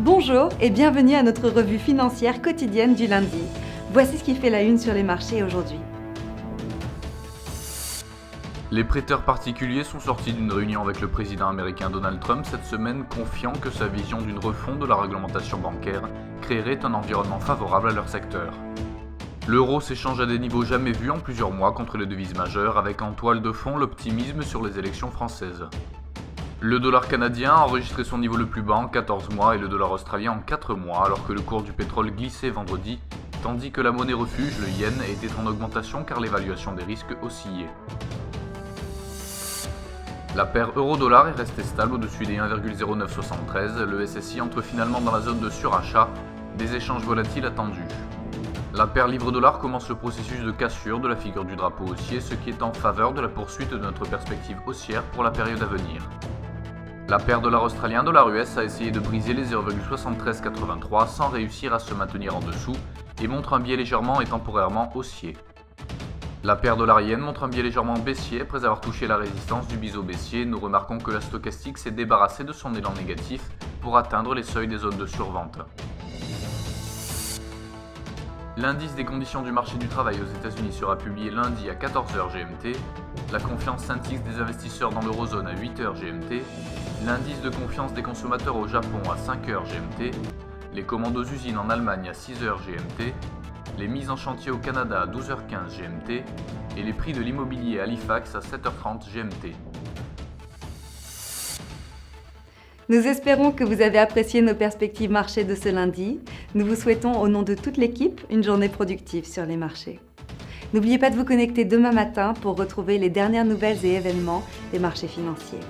Bonjour et bienvenue à notre revue financière quotidienne du lundi. Voici ce qui fait la une sur les marchés aujourd'hui. Les prêteurs particuliers sont sortis d'une réunion avec le président américain Donald Trump cette semaine, confiant que sa vision d'une refonte de la réglementation bancaire créerait un environnement favorable à leur secteur. L'euro s'échange à des niveaux jamais vus en plusieurs mois contre les devises majeures, avec en toile de fond l'optimisme sur les élections françaises. Le dollar canadien a enregistré son niveau le plus bas en 14 mois et le dollar australien en 4 mois, alors que le cours du pétrole glissait vendredi, tandis que la monnaie refuge, le yen, était en augmentation car l'évaluation des risques oscillait. La paire euro-dollar est restée stable au-dessus des 1,0973, le SSI entre finalement dans la zone de surachat, des échanges volatiles attendus. La paire livre-dollar commence le processus de cassure de la figure du drapeau haussier, ce qui est en faveur de la poursuite de notre perspective haussière pour la période à venir. La paire dollar australien dollar US a essayé de briser les 0,7383 sans réussir à se maintenir en dessous et montre un biais légèrement et temporairement haussier. La paire dollar yen montre un biais légèrement baissier après avoir touché la résistance du biseau baissier. Nous remarquons que la stochastique s'est débarrassée de son élan négatif pour atteindre les seuils des zones de survente. L'indice des conditions du marché du travail aux États-Unis sera publié lundi à 14h GMT, la confiance s'indice des investisseurs dans l'eurozone à 8h GMT, l'indice de confiance des consommateurs au Japon à 5h GMT, les commandes aux usines en Allemagne à 6h GMT, les mises en chantier au Canada à 12h15 GMT et les prix de l'immobilier à Halifax à 7h30 GMT. Nous espérons que vous avez apprécié nos perspectives marché de ce lundi. Nous vous souhaitons au nom de toute l'équipe une journée productive sur les marchés. N'oubliez pas de vous connecter demain matin pour retrouver les dernières nouvelles et événements des marchés financiers.